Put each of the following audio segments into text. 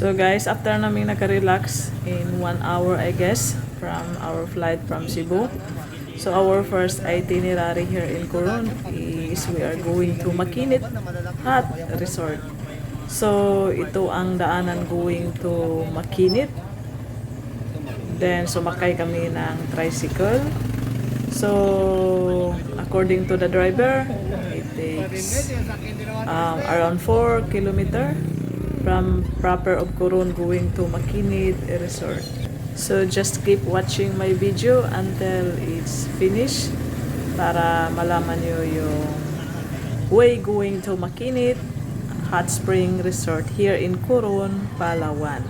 So guys, after namin naka-relax in 1 hour I guess from our flight from Cebu. So our first itinerary here in Coron is we are going to Makinit Hot Resort. So ito ang daanan going to Makinit. Then sumakay kami ng tricycle. So according to the driver, it takes around 4 kilometer from proper of Coron going to Makinit Resort. So just keep watching my video until it's finished para malaman nyo yung way going to Makinit Hot Spring Resort here in Coron, Palawan.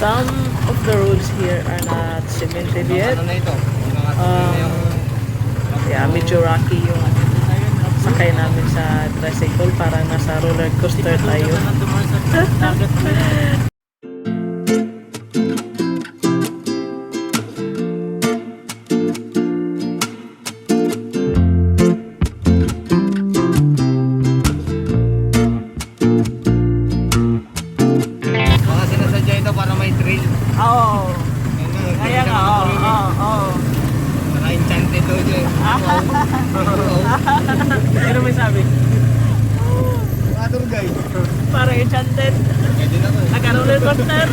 Some of the roads here are not cemented yet. Yeah, medyo rocky yung sakay namin sa tricycle, parang nasa roller coaster tayo. Oo. Kaya nga, oo. Naka-enchanted daw dyan. Ano may sabi? Mga tour guide. Parang enchanted. Pwede naman. Naka-roller coaster.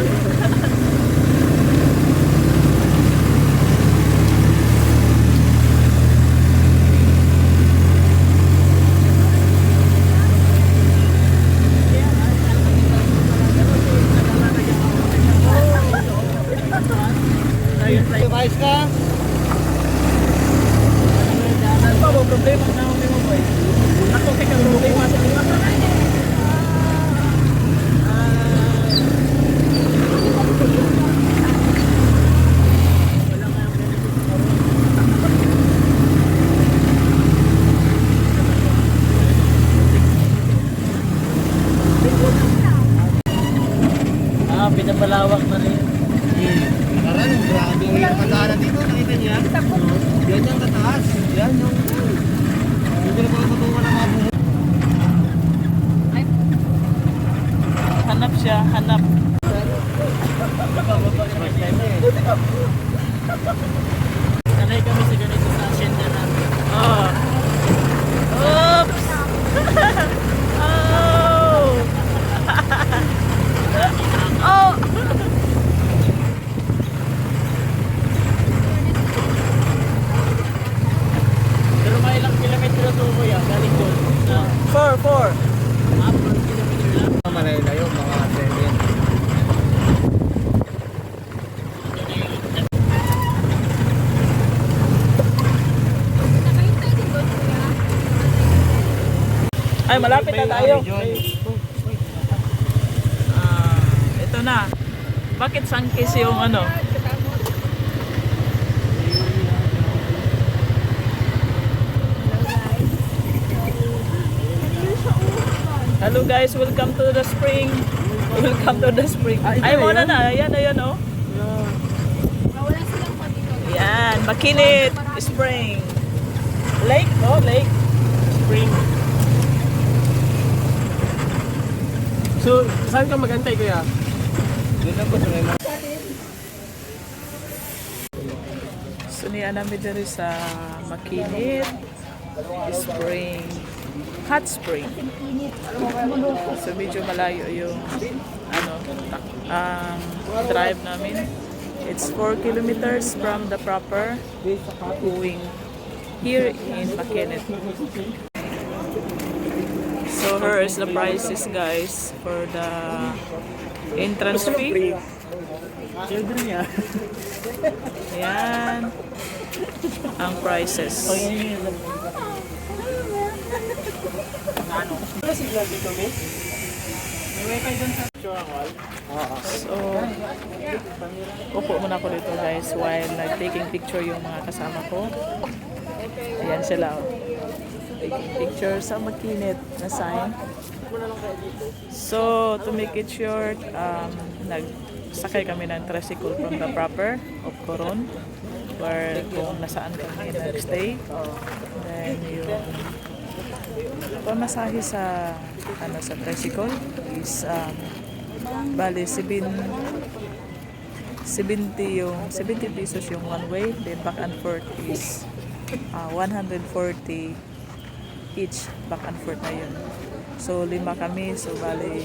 Ayos ka? Ano ba mo problema na ako mo boy? Ako kay ka problema sa lima. Pinapalawak na rin. Nakaraan, grabe ang hirap ang daanan dito. Nakita niya? Yan yung kataas. Yan yung... Hindi na pagpatungan ng mga buhok. Hanap siya, hanap. Sanay kami sa ganito sa asyenda namin. Oh. Oops! Oh! Oh! Pero may ilang kilometro to kuya, galing doon. 4. 4 kilometro lang. Malayo-layo, mga 7. Ay, malapit na tayo. Ito na. Bakit sangkis yung ano? Hello guys, welcome to the spring. Welcome to the spring. Ay, muna na. Ayan, ayan, oh. Ayan, Makinit Spring. Lake, oh, lake. Spring. So, saan ka magantay kuya? Doon lang po sa may mga... So, niya namin dito sa Makinit Spring. Hot Spring. So, medyo malayo yung drive namin. It's 4 kilometers from the proper going here in Makinit. So here is the prices guys for the entrance fee. Ayan. ang prices. So, upo muna ako dito guys while taking picture yung mga kasama ko. Ayan sila. Oh. Taking picture sa makinit na sign. So, to make it short, nagsakay kami ng tricycle from the proper of Coron where kung nasaan kami nagstay. Then yung pamasahe sa sa tricycle is bali 70 pesos yung one way, then back and forth is 140 each, back and forth na yun. So 5 kami, so bali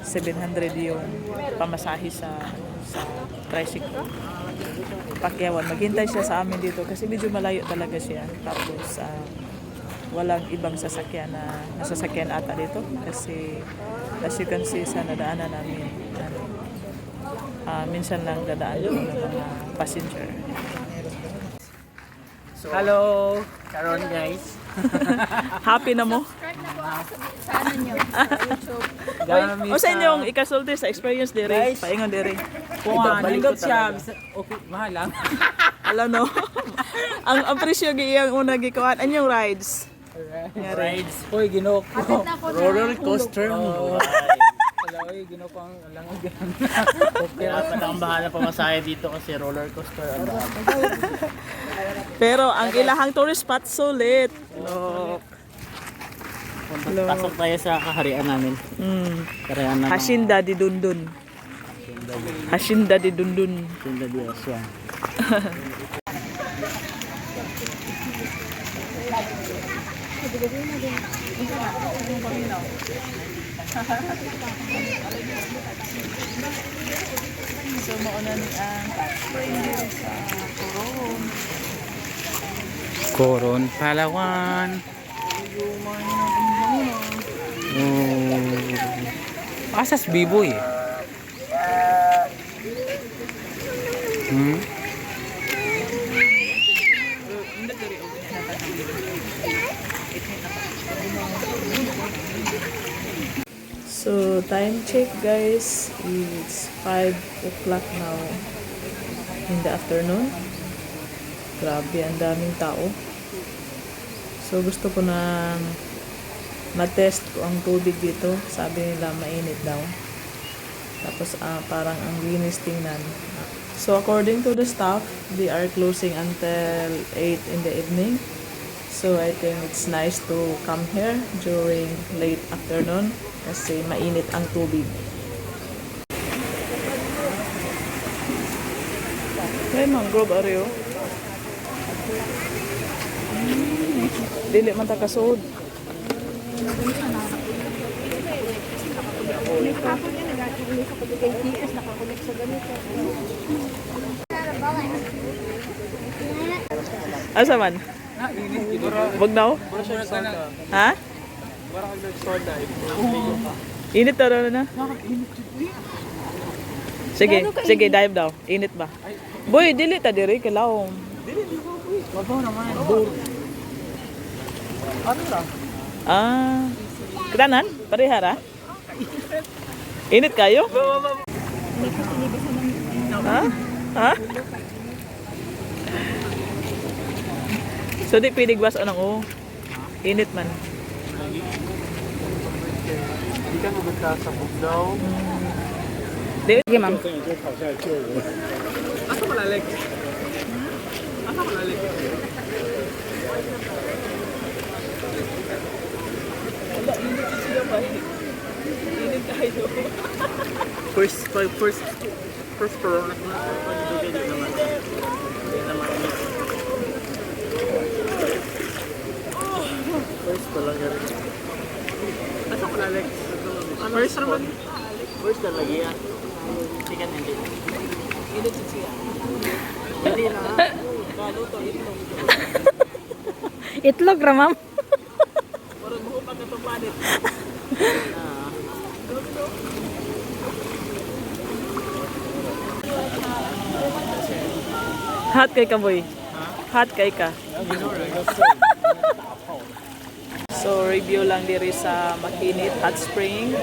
700 yung pamasahe sa tricycle. Pakyawan, maghintay siya sa amin dito kasi medyo malayo talaga siya. Tapos walang ibang sasakyan na nasasakyan ata dito kasi as you can see sa nadaanan namin minsan lang dadaan yung mga passenger. So, hello, Karon guys. Happy na mo? Sa ano nyo? Sa YouTube. Gamit O sa inyong ikasulti sa experience dire, Guys. paingon dire. Kung nindot siya, okay, mahal lang. Alam no. ang presyo giyang una gikuan anyong rides. Rides. Uy, ginoo ko. Kapit na ako na Roller coaster. Oh. Wala, uy, ginoo ko ang langag. Okay, Dapat ang bahala pamasahe dito kasi roller coaster. Pero ang ilahang tourist spot sulit. Look. Pasok tayo sa kaharian namin. Kaharian namin. Hacienda di Dundun. Hacienda di Dundun. Hacienda di Aswang. So mauna ni ang stranger sa Coron. Coron, Palawan. Asas Biboy. So time check guys, it's 5 o'clock now in the afternoon. Grabe, ang daming tao. So gusto ko na matest ko ang tubig dito. Sabi nila mainit daw. Tapos parang ang linis tingnan. So according to the staff, they are closing until 8 in the evening. So I think it's nice to come here during late afternoon kasi mainit ang tubig. May mangrove areo. Dili man ta kasud. Asa man? Wag daw? Ha? Init daw na. Sige, sige, dive daw. Init ba? Boy, dili ta diri kay lawom. Babaw naman. Ano lang? Kadanan? Parehara? Init kayo? Ha? Ha? So di pinig bas anong init man. Hindi ka magkasabog daw. Di sige ma'am. Asa malalik? Asa malalik? Init kayo. First corona ko na pagdugay naman. Hindi naman. First pa lang rin. Asa ko Alex? First naman. First na lagi yan. Hindi ka hindi. Init siya. Hindi na. Kaluto itlog. Itlog ra, ma'am. Parang buhok na to panit. Hot kay kaboy. Hot kay ka. So review lang diri sa Makinit Hot Spring.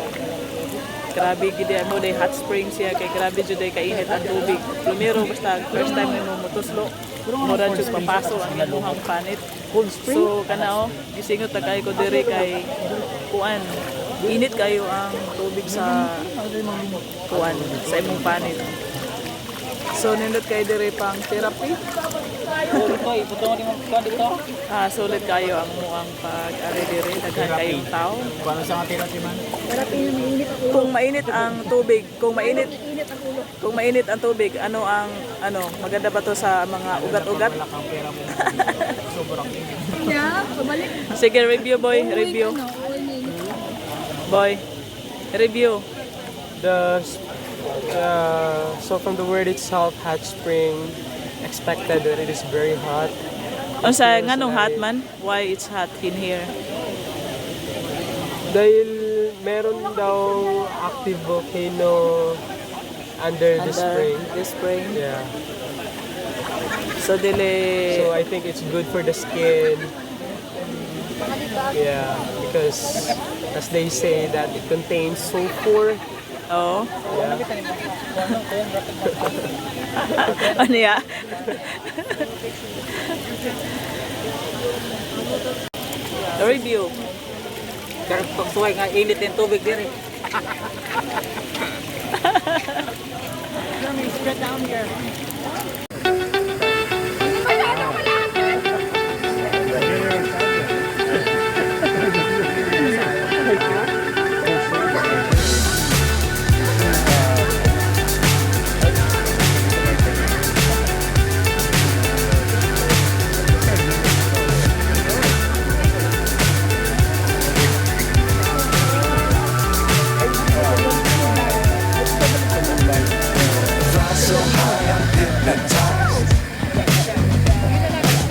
Grabe gid mo day hot spring siya kay grabe jud day kainit ang tubig. Lumiro basta first time nimo motuslo. Mura jud papaso ang imuhang panit. So kana gisingot ta kay ko diri kay kuan. Init kayo ang tubig sa kuan sa imong panit. So nindot kay diri pang therapy. Sulit kayo ang muang pag-ari diri daghan kayong tao. Paano sa nga therapy man? Kung mainit ang tubig, kung mainit ang tubig, ano maganda ba to sa mga ugat-ugat? Ang pera mo. Sobrang init. Yeah, pabalik. Sige, review boy, review. Boy, review. So from the word itself, hot spring, expected that it is very hot. Unsa nganong hot man? Why it's hot in here? Dahil meron daw active volcano under the spring. The spring. Yeah. So dili So I think it's good for the skin. Yeah, because as they say that it contains sulfur. oh. Yeah. Ano ya? Review. Karang pagsuway nga init yung tubig diri. So high, I'm hypnotized.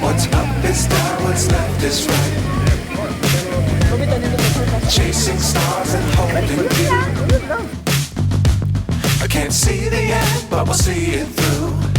What's up is down, what's left is right. Chasing stars and holding you. I can't see the end, but we'll see it through.